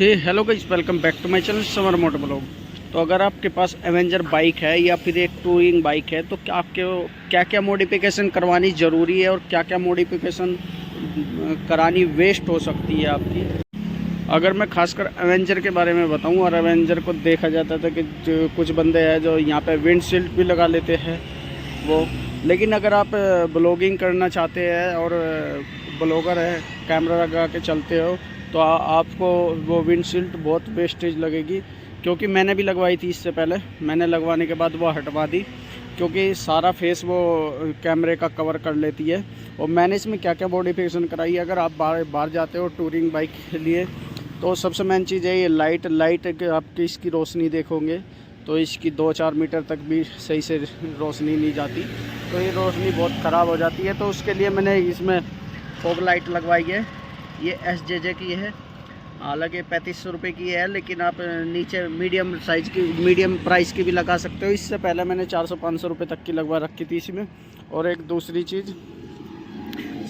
Hey hello guys, welcome back to my channel Samar moto blog. तो अगर आपके पास Avenger bike है या फिर एक टूरिंग बाइक है तो आपके क्या क्या मॉडिफिकेशन करवानी ज़रूरी है और क्या क्या मॉडिफिकेशन करानी वेस्ट हो सकती है आपकी। अगर मैं खासकर एवेंजर के बारे में बताऊं, और एवेंजर को देखा जाता था कि कुछ बंदे हैं जो यहाँ पे विंडशील्ड भी लगा लेते हैं वो। लेकिन अगर आप ब्लॉगिंग करना चाहते हैं और ब्लॉगर है, कैमरा लगा के चलते हो, तो आपको वो विंडशील्ड बहुत वेस्टेज लगेगी। क्योंकि मैंने भी लगवाई थी इससे पहले, मैंने लगवाने के बाद वो हटवा दी क्योंकि सारा फेस वो कैमरे का कवर कर लेती है। और मैंने इसमें क्या क्या मॉडिफिकेशन कराई है, अगर आप बाहर जाते हो टूरिंग बाइक के लिए, तो सबसे मेन चीज़ है ये लाइट आपकी इसकी रोशनी देखोगे तो इसकी 2-4 मीटर तक भी सही से रोशनी नहीं जाती, तो ये रोशनी बहुत ख़राब हो जाती है। तो उसके लिए मैंने इसमें फॉग लाइट लगवाई है। ये SJJ की है, हालांकि 3500 रुपये की है, लेकिन आप नीचे मीडियम प्राइस की भी लगा सकते हो। इससे पहले मैंने 400-500 रुपये तक की लगवा रखी थी इसमें। और एक दूसरी चीज़,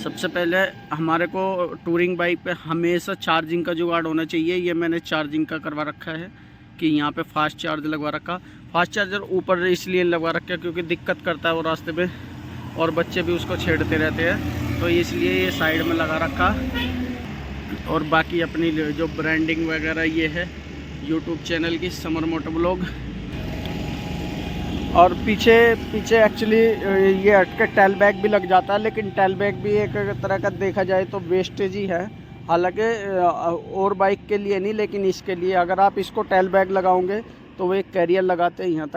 सबसे पहले हमारे को टूरिंग बाइक पे हमेशा चार्जिंग का जुगाड़ होना चाहिए। ये मैंने चार्जिंग का करवा रखा है कि यहाँ पे फास्ट चार्ज लगवा रखा। फास्ट चार्जर ऊपर इसलिए लगवा रखा है क्योंकि दिक्कत करता है वो रास्ते पे, और बच्चे भी उसको छेड़ते रहते हैं, तो इसलिए ये साइड में लगा रखा। और बाकी अपनी जो ब्रांडिंग वगैरह ये है यूट्यूब चैनल की, समर मोटो ब्लॉग। और पीछे एक्चुअली ये हट के टेल बैग भी लग जाता है, लेकिन टेल बैग भी एक तरह का देखा जाए तो वेस्टेज ही है। हालांकि और बाइक के लिए नहीं, लेकिन इसके लिए अगर आप इसको टेल बैग लगाओगे तो वो एक कैरियर लगाते हैं यहाँ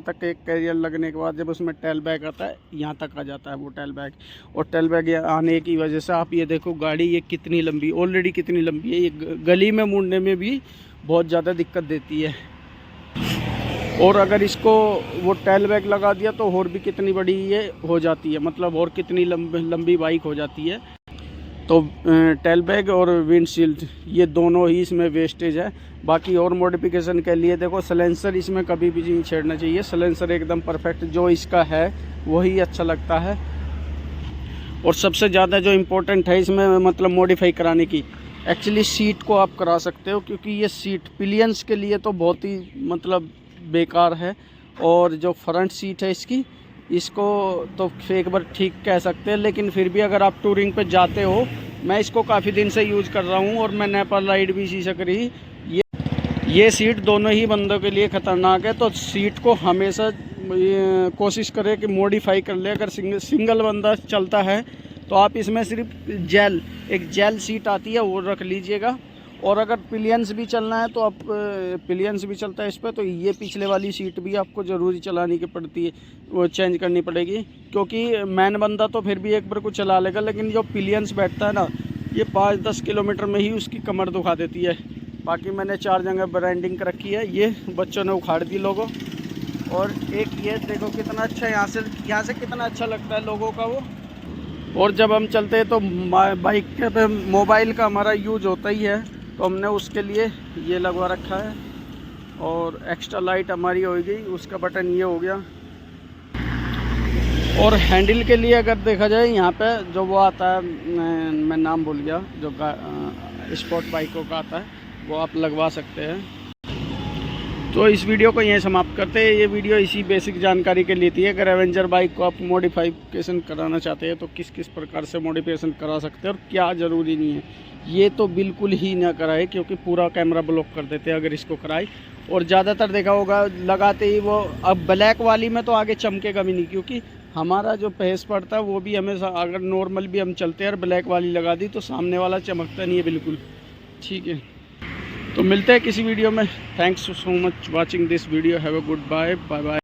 तक एक कैरियर लगने के बाद जब उसमें टेल बैग आता है यहाँ तक आ जाता है वो टेल बैग। और टेल बैग आने की वजह से आप ये देखो गाड़ी ये कितनी लंबी, ऑलरेडी कितनी लंबी है, ये गली में मुड़ने में भी बहुत ज़्यादा दिक्कत देती है। और अगर इसको वो टेल बैग लगा दिया तो और भी कितनी बड़ी ये हो जाती है, मतलब और कितनी लंबी बाइक हो जाती है। तो टेल बैग और विंडशील्ड ये दोनों ही इसमें वेस्टेज है। बाकी और मॉडिफिकेशन के लिए देखो, सलेंसर इसमें कभी भी नहीं छेड़ना चाहिए। सलेंसर एकदम परफेक्ट जो इसका है वही अच्छा लगता है। और सबसे ज़्यादा जो इम्पोर्टेंट है इसमें मतलब मॉडिफाई कराने की, एक्चुअली सीट को आप करा सकते हो, क्योंकि ये सीट पिलियंस के लिए तो बहुत ही मतलब बेकार है। और जो फ्रंट सीट है इसको तो एक बार ठीक कह सकते हैं, लेकिन फिर भी अगर आप टूरिंग पे जाते हो, मैं इसको काफ़ी दिन से यूज़ कर रहा हूँ और मैं नेपाल राइड भी इसी से करी। ये सीट दोनों ही बंदों के लिए ख़तरनाक है, तो सीट को हमेशा कोशिश करें कि मॉडिफाई कर ले। अगर सिंगल बंदा चलता है तो आप इसमें सिर्फ एक जेल सीट आती है वो रख लीजिएगा। और अगर पिलियंस भी चलना है तो आप पिलियंस भी चलता है इस पर, तो ये पिछले वाली सीट भी आपको ज़रूरी चलानी की पड़ती है, वो चेंज करनी पड़ेगी। क्योंकि मैन बंदा तो फिर भी एक बार को चला लेगा, लेकिन जो पिलियंस बैठता है ना, ये 5-10 किलोमीटर में ही उसकी कमर दुखा देती है। बाकी मैंने 4 जगह ब्रांडिंग कर रखी है, ये बच्चों ने उखाड़ दी लोगों। और एक ये देखो कितना अच्छा, यहाँ से कितना अच्छा लगता है लोगों का वो। और जब हम चलते हैं तो बाइक के पे मोबाइल का हमारा यूज होता ही है, तो हमने उसके लिए ये लगवा रखा है। और एक्स्ट्रा लाइट हमारी हो गई, उसका बटन ये हो गया। और हैंडल के लिए अगर देखा जाए, यहाँ पे जो वो आता है, मैं नाम भूल गया, जो स्पोर्ट बाइकों का आता है, वो आप लगवा सकते हैं। तो इस वीडियो को यहीं समाप्त करते हैं। ये वीडियो इसी बेसिक जानकारी के लिए थी। अगर एवेंजर बाइक को आप मॉडिफिकेशन कराना चाहते हैं तो किस किस प्रकार से मॉडिफिकेशन करा सकते हैं और क्या ज़रूरी नहीं है, ये तो बिल्कुल ही ना कराए, क्योंकि पूरा कैमरा ब्लॉक कर देते हैं अगर इसको कराए। और ज़्यादातर देखा होगा लगाते ही वो, अब ब्लैक वाली में तो आगे चमकेगा भी नहीं, क्योंकि हमारा जो फेस पड़ता है वो भी हमेशा, अगर नॉर्मल भी हम चलते हैं और ब्लैक वाली लगा दी तो सामने वाला चमकता नहीं है बिल्कुल। ठीक है, तो मिलते हैं किसी वीडियो में। Thanks so much watching this video. Have a good bye bye.